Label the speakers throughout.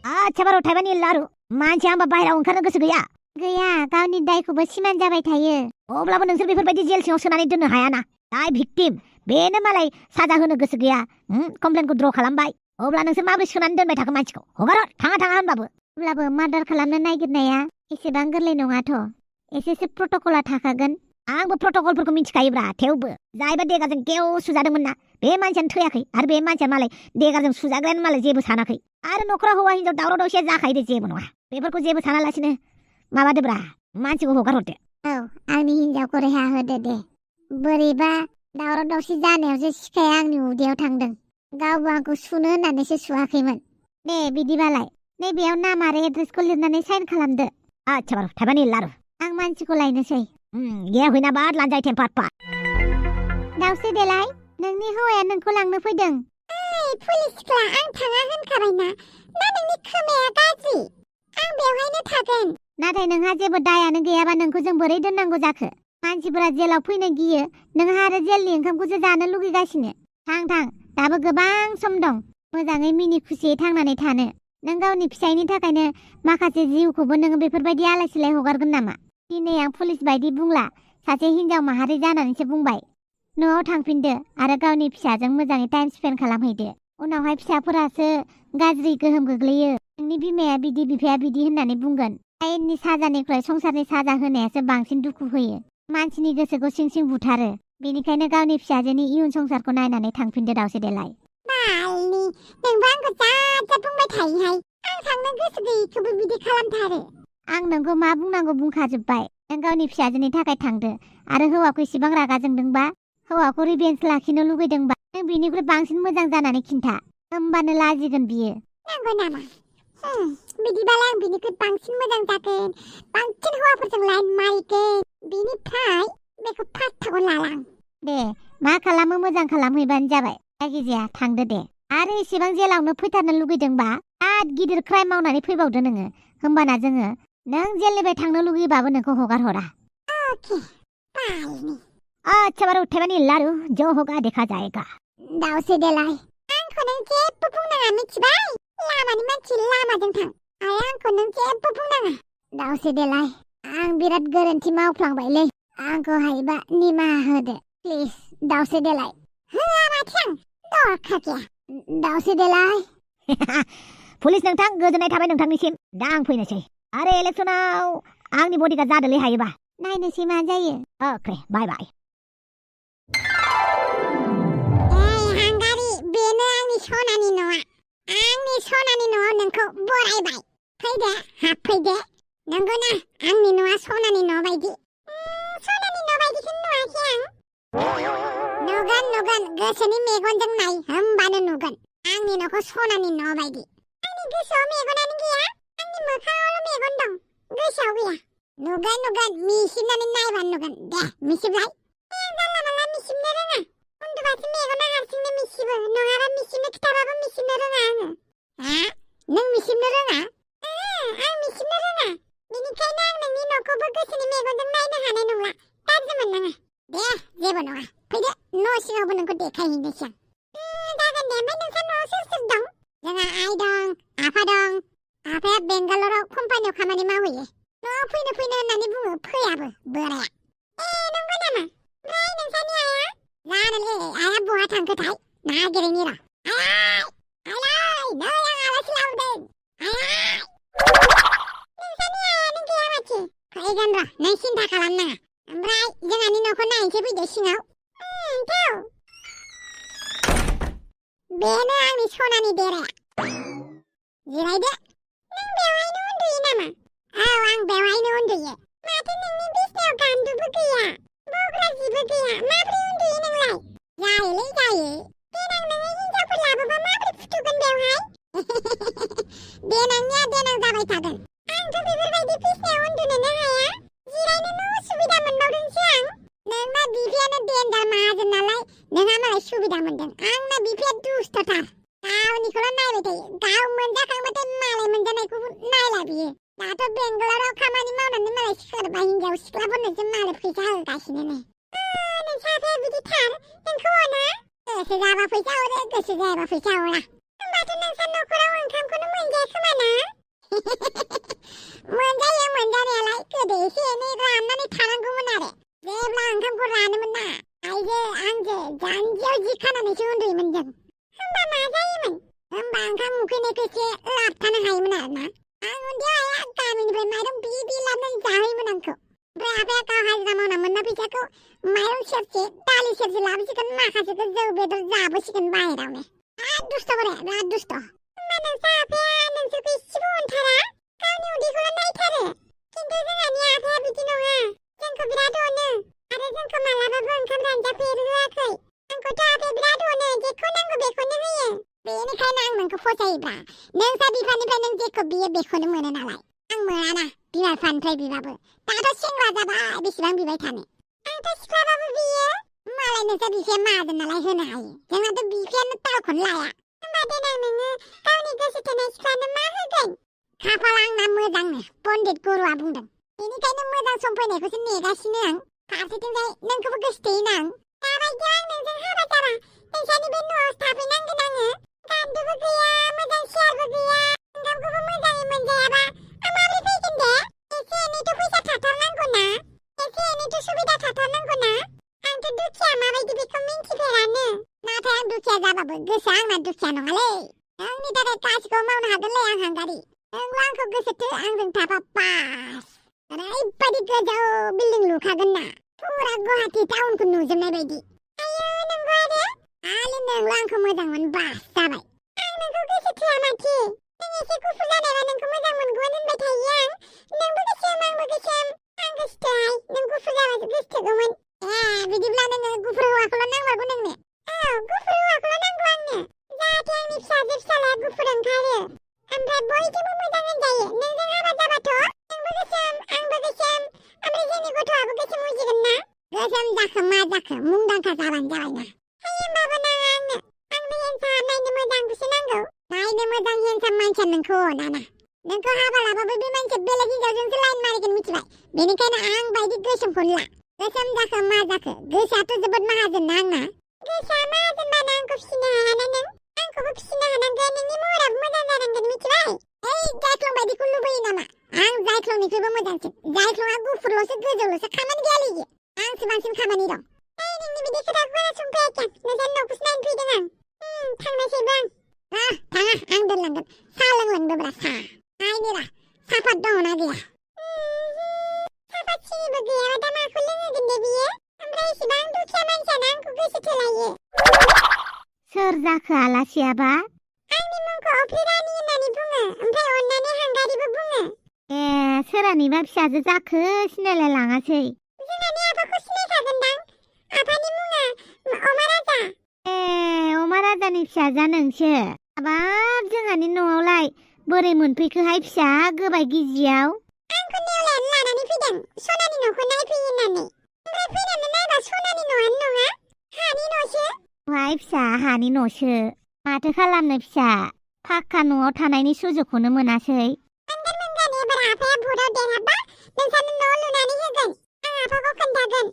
Speaker 1: आच्छा बार' थाइबानि लारु मानसिया आंबा बाहेरायाव ओंखारनो गोसो गैया गावनि दायखौबो सिमान जाबाय थायो अब्लाबो नोंसोर बेफोरबायदि जेल सिङाव सोनानै दोननो हायाना दाय भिक्टिम बेनो मालाय साजा होनो गोसो गैया कमप्लेनखौ द्र खालामबाय अब्ला नोंसोर माबोरै सोनानै दोनबाय थाखो मानसिखौ हगार थाङा होनबाबो अब्लाबो मार्डार खालामनो नागिरनाया एसेबां गोरलै नङाथ' एसेसो प्रट'कला थाखागोन आंबो प्रट'कलफोरखौ मिथिखायोब्रा थेवबो जायबा देगाजों गेव सुजादोंमोन ना बे मानसियानो थैयाखै आरो बे मानसिया मालाय देगाजों सुजाग्रायानो मालाय जेबो सानाखै आरो न'खराव हौवा हिनजाव दावराव दावसिया जाखायो दे जेबो नङा बेफोरखौ जेबो सानालासिनो माबादोब्रा मानसिखौ हगार हरदो आंनि हिनजावखौ रेहा होदो दे बोरैबा दावराव दावसि जानायावसो सिखाया आंनि उदैयाव थांदों गावबो आंखौ सुनो होननानैसो सुवाखैमोन दे बिदिबालाय नैबेयाव नाम आरो एड्रेसखौ लिरनानै साइन खालामदो आच्छा बार' थाइबानि लारु आं मानसिखौ लायनोसै गे हुइना बाद लानजाय टेम्पार पा दावसे देलाय नोंनि हौवाया नोंखौ लांनो फैदों पुलिस सिख्ला आं थाङा होनखाबायना ना नोंनि खोमाया गाज्रि आं बेवहायनो थागोन नाथाय नोंहा जेबो दायानो गैयाबा नोंखौ जों बोरै दोननांगौ जाखो मानसिफोरा जेलाव फैनो गियो नोंहा आरो जेलनि ओंखामखौसो जानो लुगैगासिनो थां दाबो गोबां सम दं मोजाङै मिनि खुसियै थांनानै थानो नों गावनि फिसायनि थाखायनो माखासे जिउखौबो नोङो बेफोरबायदि आलाय सिलाय हगारगोन नामा दिनै आं पुलिस बायदि बुंला सासे हिनजाव माहारि जानानैसो बुंबाय न'आव थांफिनदो आरो गावनि फिसाजों मोजाङै टाइम स्पेन्ड खालामहैदो उनावहाय फिसाफोरासो गाज्रि गोहोम गोग्लैयो नोंनि बिमाया बिदि बिफाया बिदि होननानै बुंगोन आयेननि साजानिफ्राय संसारनि साजा होनायासो बांसिन दुखु होयो मानसिनि गोसोखौ सिं सिं बुथारो बेनिखायनो गावनि फिसाजोनि इयुन संसारखौ नायनानै थांफिनदो दावसे देलाय बालनि नोंबो आंखौ जा बुंबाय थायोहाय आं थांनो गोसो गैयैखौबो बिदि खालामथारो आं नोंखौ मा बुंनांगौ बुंखाजोब्बाय नों गावनि फिसाजोनि थाखाय थांदो आरो हौवाखौ इसेबां रागा जोंदोंबा हौवाखौ रिभेन्स लाखिनो लुगैदोंबा नों बिनिख्रुइ बांसिन मोजां जानानै खिन्था होमबानो लाजिगोन बियो नंगौ नामा बिदिबालाय आं बिनिख्रुइ बांसिन मोजां जागोन बांसिन हौवाफोरजों लाइन मारिगोन बिनिफ्राय बेखौ फात्ताखौ लालां दे मा खालामो मोजां खालामहैबानो जाबाय जायखिजाया थांदो दे आरो इसेबां जेलावनो फैथारनो लुगैदोंबा आद गिदिर क्राइम मावनानै फैबावदो नोङो होमबाना जोङो नों जेलनिफ्राय थांनो लुगैबाबो नोंखौ हगार हरा अके बालनि अच्छा बार' थाइबानि लारु जो होगा देखा जाएगा दावसे देलाय आंखौ नों जेबो बुंनाङा मिथिबाय लामानि मानसि लामाजों थां आरो आंखौ नों जेबो बुंनाङा दावसे देलाय आं बिराद गोरोन्थि मावफ्लांबायलै आंखौ हायोबा निमाहा होदो प्लिज दावसे देलाय होआ माथो आं दरखा गैया दावसे देलाय पुलिस नोंथां गोजोननाय थाबाय नोंथांनिसिम दा आं फैनोसै आरो इलेक्सनाव आंनि बडिगार्ड जादोलै हायोबा नायनोसै मा जायो अके बाय बाय हांगारि बेनो आंनि सनानि न'आ आंनि सनानि न'आव नोंखौ बरायबाय फैदो हाबफैदो नंगौना आंनि न'आ सनानि न' बायदि सनानि न' बायदिखौनो नुवाखै आं नुगोन गोसोनि मेगनजों नाय होमबानो नुगोन आंनि न'खौ सनानि न' बायदि आंनि गोसोआव मेगनानो गैया आंनि मोखाङावल' मेगन दं गोसोआव गैया नुगोन मिसिबनानै नायबानो नुगोन दे मिसिबलाय आं जानला मानला मिसिबनो रोङा उन्दुबासो मेगना हारसिंनो मिसिबो नङाबा मिसिबनो खिथाबाबो मिसिबनो रोङा आङो नों मिसिबनो रोङा आं मिसिबनो रोङा बेनिखायनो आं नोंनि न'खौबो गोसोनि मेगनजों नायनो हानाय नंला गाज्रि मोननाङा दे जेबो नङा फैदो न' सिङावबो नोंखौ देखायहैनोसै आं जागोन दे ओमफ्राय नोंसा न'आव सोर दं जोंहा आइ दं आफा दं आफाया बेंगालराव कम्पानियाव खामानि मावहैयो न'आव फैनो होननानै बुङो फैयाबो बोराया नंगौ नामा ओमफ्राय नोंसानि आइया जानोलै आइया बहा थांखोथाय नागिरैनि र' आइ नै आं आलासि लाबोदों नोंसानि आइयानो गैया माथो फैगोन र' नों सिन्था खालामनाङा ओमफ्राय जोंहानि न'खौ नायनोसै फैदो सिङाव थौ बेनो आंनि सनानि देराया जिरायदो नों बेवहायनो उन्दुयो नामा औ आं बेवहायनो उन्दुयो माथो नोंनि बिसनायाव गान्दुबो गैया बग्रा जिबो गैया माबोरै उन्दुयो नोंलाय जायोलै जायो देनां नोङो हिनजावफोर लाबोबा माबोरै फुथुगोन बेवहाय देनांनिया देनां जाबाय थागोन आंथ' बेफोरबायदि बिसनायाव उन्दुनोनो हाया जिरायनोनो उसुबिदा मोनबावदोंसो आं नोंना बिफायानो देन्जार माहाजोन नालाय नोंहा मालाय सुबिदा मोनदों आंना बिफाया दुस्थथार गावनिखौल' नायबाय थायो गाव मोनजाखांबाथाय मालाय मोनजानायखौ नायला बियो दाथ' बेंगालराव खामानि मावनानै मालाय सोरबा हिनजाव सिख्लाफोरनोसो मालाय फैसा होगासिनो नै नोंसा आफाया बिदिथार नोंखौ अना गोसो जाबा फैसा हरो गोसो जायाबा फैसा हरा होमबा
Speaker 2: होमबाथ' नोंसा न'खराव ओंखामखौनो मोनजाया खोमा ना? मोनजायो मोनजानायालाय गोदो एसे एनै राननानै थानांगौमोन आरो जेब्ला ओंखामखौ रानोमोन ना आइजो आंजो जान्जियाव जि खानानैसो उन्दुयोमोन जों। होमबा मा जायोमोन? होमबा ओंखाम उखैनायखौ एसे लाबथानो हायोमोन आरो ना। आं उन्दैयाव आइया गामिनिफ्राय माइरं बि लाबोनानै जाहोयोमोन आंखौ। ओमफ्राय आफाया गाव हाजिरा मावना मोननाय फैसाखौ माइरं सेरसे दालि सेरसे लाबोसिगोन माखासेखौ जौ बेदर जाबोसिगोन बाहेरावनो। बिराद दुस्थ' बोराया बिराद दुस्थ'। होमबा नोंसा आफाया नोंसोरखौ इसेबो अनथारा? गावनि उदैखौल' नायथारो। खिन्थु जोंहानि आफाया बिदि नङा। जोंखौ बिराद अनो आरो जोंखौ मालाबाबो ओंखाम रानजाफेरहोआखै। आंखौथ' आफाया बिराद अनो जेखौ नांगौ बेखौनो होयो। बेनिखायनो आं नोंखौ फसायोब्रा नोंसा बिफानिफ्राय नों जेखौ बियो बेखौनो मोनो नालाय। आं मोनाना बिमा बिफानिफ्राय बिबाबो। दाथ' सेंग्रा जाबाय बेसेबां बिबाय थानो। आंथ' सिख्लाबाबो बियो। मालाय नोंसा बिफाया माहाजोन नालाय होनो हायो। जोंनाथ' बिफायानो तालखौनो लाया। होमबा देनां नोङो गावनि गोसो थोनाय सिख्लानो मा होगोन? खाफाल आंना मोजांनो पण्डित गुरुआ बुंदों। बेनिखायनो मोजां सम फैनायखौसो नेगासिनो आं। फारसेथिंजाय नोंखौबो गोसोथोयोना आं। दाबायदियाव आं नोंजों हाबा जाबा नोंसानि बे न'आव थाफैनांगोन आङो। गान्दुबो गैया मोजां सियारबो गैया ओंखामखौबो मोजाङै मोनजायाबा आं माबोरै फैगोन दे? एसे एनैथ' फैसा थाथारनांगौ ना? एसे एनैथ' सुबिदा थाथारनांगौ ना? आंथ' दुखिया माबायदि बेखौ मिन्थिफेरानो। नाथाय आं दुखिया जाबाबो गोसोआ आंना दुखिया नङालै। नोंनि थाखाय गासिखौबो मावनो हागोनलै आं हांगारि। नोंल' आंखौ गोसोथो आंजों थाबा बास। ओरैबायदि गोजौ बिल्डिं लुखागोन ना फुरा गुवाहाटि टाउनखौ नुजोबनाय बायदि। आयौ नंगौ आरो? खालि नोंल' आंखौ मोजां मोन बास जाबाय। आं नोंखौ गोसोथोआ माथो। नों एसे गुफुर जानायबा नोंखौ मोजां मोनगौमोन होनबाय थायो आं। नोंबो गोसोम आंबो गोसोम। आं गोसोथोआहाय नों गुफुर जाबासो गोसोथोगौमोन। बिदिब्ला नोङो गुफुर हौवाखौल' नांबावगौ नोंनो? औ गुफुर हौवाखौल' नांगौ आंनो। जाहाथे आंनि फिसाजो फिसालाया गुफुर ओंखारो। ओमफ्राय बयजोंबो मोजां होनजायो। नोंजों हाबा जाबाथ' नोंबो गोसोम आंबो गोसोम ओमफ्राय जोंनि गथ'आबो गोसोम उजिगोन ना? गोसोम जाखो मा जाखो मुंदांखा जाबानो जाबायना। होमबाबो नाङा आंनो। आंनो हेन्डसाम नायनो मोजांखौसो नांगौ। नायनो मोजां हेन्डसाम मानसिया नोंखौ अनाना। नोंखौ हाबा लाबाबो बे मानसिया बेलेग हिनजावजोंसो लाइन मारिगोन मिथिबाय। बेनिखायनो आं बायदि गोसोमखौनो ला। गोसोम जाखो मा जाखो गोसोआथ' जोबोद माहाजोन ना आंना। गोसोआ माहाजोनबानो आंखौ फिसिनो हायाना नों? आंखौबो फिसिनो हानांगोन। नोंनि महराबो मोजां जानांगोन मिथिबाय? जायख्लं बायदिखौ लुबैयो नामा? आं जायख्लंनिख्रुइबो मोजांसिन। जायख्लङा गुफुरल'सो गोजौल'सो खामानि गैया लैयो। आंसो बांसिन खामानि दं। नोंनि बिदि खोथाखौ खोनासंफैयाखै आं। नोंसानि न'खौसो नायनो फैदों आं। थांनायसैबो आं। थाङा आं दोनलांगोन। साहा लोंलांदोब्रा साहा। नायनोरा सापात दङना गैया? सापात सिनिबो गैयाबा दा माखौ लोंहोगोन दे बियो? ओमफ्राय इसेबां दुखिया मानसियानो आंखौ गोसो थोलायो।
Speaker 1: सोर जाखो आलासियाबा?
Speaker 2: आंनि मुंखौ by Rani होननानै बुङो। ओमफ्राय अननानै हांगारिबो बुङो।
Speaker 1: सोरानिबा फिसाजो जाखो सिनायलाय लाङासै।
Speaker 2: जोंहानि आफाखौ सिनायखागोनदां। आफानि मुङा अमा राजा।
Speaker 1: अमा राजानि फिसाजा नोंसो? हाबाब जोंहानि न'आवलाय बोरै मोनफैखोहाय फिसा गोबाय गिजियाव?
Speaker 2: आंखौ नेवलायानो लानानै फैदों सनानि न'खौ नायफैयो होननानै। ओमफ्राय फैनानै नायबा सनानि न'आनो नङा हानि न'सो।
Speaker 1: हाय फिसा हानि न'सो। माथो खालामनो फिसा फाक्का न'आव थानायनि सुजुगखौनो मोनासै।
Speaker 2: मोनगोन एबार आफाया भटआव देरहाबा नोंसानो न' लुनानै होगोन। आं आफाखौ खोन्थागोन।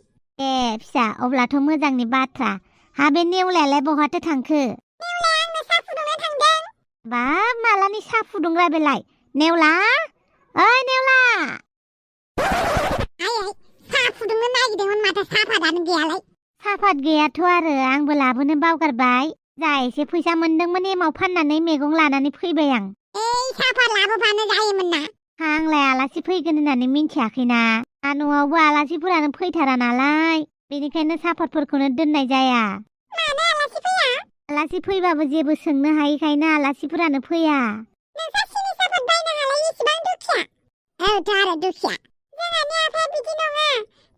Speaker 1: फिसा अब्लाथ' मोजांनि बाथ्रा। हा बे नेवलायालाय बहाथो थांखो?
Speaker 2: नेवलाया आंनो साहा फुदुंनो थांदों।
Speaker 1: बाब मालानि साहा फुदुंग्रा बेलाय? नेवला ओइ नेवला!
Speaker 2: आइ साहा फुदुंनो नागिरदोंमोन माथो साहापातानो गैयालाय।
Speaker 1: साहापात गैयाथ' आरो आंबो लाबोनो बावगारबाय। जा एसे फैसा मोनदोंमोन एमाव फाननानै मैगं लानानै फैबाय आं।
Speaker 2: साहापात लाबोफानो जायोमोन ना।
Speaker 1: आंलाय आलासि फैगोन होननानै मिन्थियाखैना। न'आवबो आलासिफोरानो फैथारा नालाय बेनिखायनो साहापातफोरखौनो दोननाय जाया।
Speaker 2: मानो आलासि फैया?
Speaker 1: आलासि फैबाबो जेबो सोंनो हायैखायनो आलासिफोरानो फैया।
Speaker 2: नोंसा सिनि साहापात बायनो हालाय इसेबां दुखिया? औथ' आरो दुखिया। जोंहानि आफाया बिदि नङा।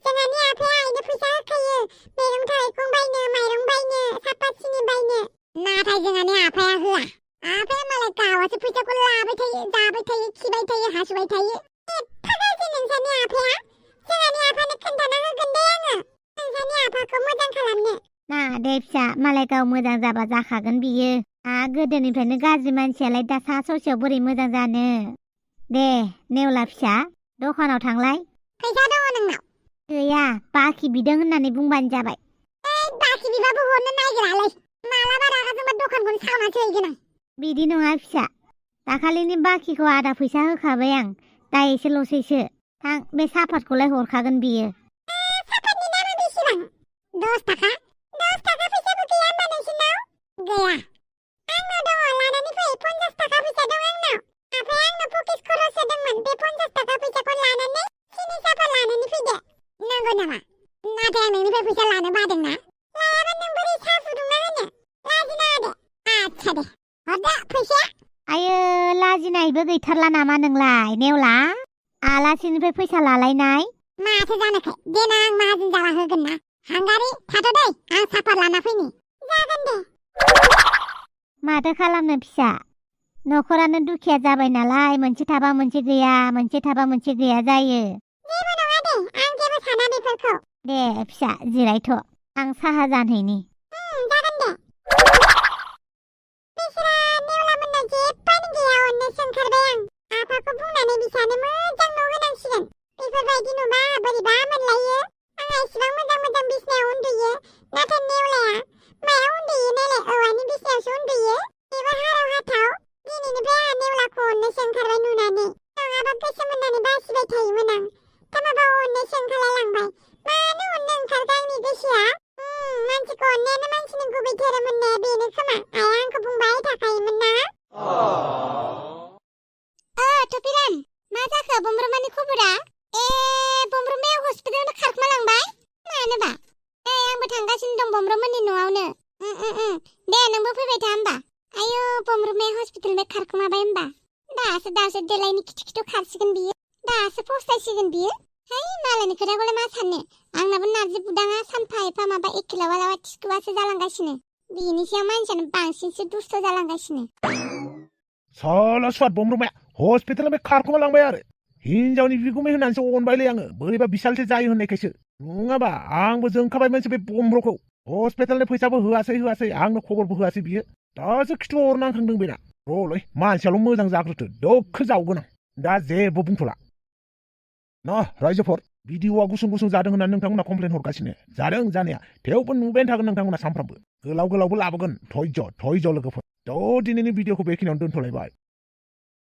Speaker 2: जोंहानि आफाया आइनो फैसा होखायो मैगं थाइगं बायनो माइरं बायनो साहापात सिनि बायनो। नाथाय जोंहानि आफाया होआ। आफाया मालाय गावासो फैसाखौ लाबाय थायो जाबाय थायो खिबाय थायो हासुबाय थायो। एफा गाज्रि नोंसानि आफाया। जोंहानि आफानो खोन्थाना होगोन दे आङो नोंसानि आफाखौ मोजां खालामनो।
Speaker 1: दे फिसा मालाय गाव मोजां जाबा जाखागोन बियो। गोदोनिफ्रायनो गाज्रि मानसियालाय दा सा ससेयाव बोरै मोजां जानो। दे नेवला फिसा दखानाव थांलाय।
Speaker 2: फैसा दङ नोंनाव?
Speaker 1: गैया बाखि बिदों होननानै बुंबानो जाबाय।
Speaker 2: बाखि बिबाबो हरनो नागिरालै। मालाबा रागा जोंबा दखानखौनो सावनासो हैगोन आं।
Speaker 1: बिदि नङा फिसा दाखालिनि बाखिखौ आधा फैसा होखाबाय आं दा एसेल'सैसो थां बे सापातखौलाय हरखागोन बियो
Speaker 2: सापातनि दामा बेसेबां 10 थाखा 10 थाखा फैसाबो गैया होमबा नोंसिनाव गैया आंनाव दङ लानानै फै 50 थाखा फैसा दं आंनाव आफाया आंनो पकेट खरस होदोंमोन बे 50 थाखा फैसाखौ लानानै सिनि सापात लानानै फैदो नांगौ नामा नाथाय आं नोंनिफ्राय फैसा लानो बादोंना लायाबा नों बोरै साहा फुदुंना होनो लाजिनाङा दे आच्छा दे हरदो फैसाया
Speaker 1: आयो लाजिनायबो गैथारला नामा नोंलाय नेवला आलासिनिफ्राय फैसा लालायनाय
Speaker 2: माथो जानोखाय देनां माहाजोन जाबा होगोन ना हांगारि थाथ' दै आं सापात लाना फैनि जागोन दे
Speaker 1: माथो खालामनो फिसा न'खरानो दुखिया जाबाय नालाय मोनसे थाबा मोनसे गैया मोनसे थाबा मोनसे गैया जायो
Speaker 2: जेबो नङा दे आं जेबो साना बेफोरखौ
Speaker 1: दे फिसा जिरायथ' आं साहा जानहैनि
Speaker 2: जागोन दे बिसोरा नेवलामोननाव जेबोआनो गैया अननोसो ओंखारबाय आं आफाखौ बुंनानै बिसानो मोजां न' होनांसिगोन बेफोरबायदि नुबा बोरैबा मोनलायो आंहा इसिबां मोजां बिसनायाव उन्दुयो नाथाय नेवलाया मायाव उन्दुयो नायलाय औवानि बिसनायावसो उन्दुयो बेबो हाराव हाथाव दिनैनिफ्राय आंहा नेवलाखौ अननोसो ओंखारबाय नुनानै नङाबा गोसोम होननानै बासिबाय थायोमोन आं दा माबा अननोसो ओंखारलायलांबाय मानो अननो ओंखारखो आंनि गोसोआ मानसिखौ अननायानो मानसिनि गुबै धोरोम होननाया बेनो खोमा आइया आंखौ बुंबाय थाखायोमोन ना थुफिराम मा जाखो बमब्रमानि खबरा बमब्रमाया हस्पिटालनिफ्राय खारखोमालांबाय मानोबा आंबो थांगासिनो दं बमब्रमोननि न'आवनो दे नोंबो फैबाय था होमबा आयौ बमब्रमाया हस्पिटालनिफ्राय खारखोमाबाय होमबा दासो देलायनि खिथु खारसिगोन बियो दासो फस्थायसिगोन बियो है मालायनि खोथाखौलाय मा साननो आंनाबो नारजि बुदाङा सानफा एफा माबा एखेलावा थिखुबासो जालांगासिनो बिनि सायाव मानसियानो बांसिनसो दुस्थ जालांगासिनो
Speaker 3: साला स्वाद बमब्रमाया हस्पिटालनिफ्राय खारखोमालांबाय आरो हिनजावनि बिगुमै होननानैसो अनबायलै आङो बोरैबा बिसालसो जायो होननायखायसो नङाबा आंबो जोंखाबायमोनसो बे बमब्रखौ हस्पिटालनि फैसाबो होआसै आंनो खबरबो होआसै बियो दासो खिथु अरनांखांदों बेना र'लै मानसियाल' मोजां जाग्रोथो दोखो जावगोन आं दा जेबो बुंथ'ला न रायजोफोर भिडिअआ गुसुं जादों होननानै नोंथांमोना कमप्लेन हरगासिनो जादों जानाया थेवबो नुबायानो थागोन नोंथांमोना सानफ्रामबो गोलावबो लाबोगोन धैर्य लोगोफोर थ' दिनैनि भिडिअखौ बेखिनियावनो दोनथ'लायबाय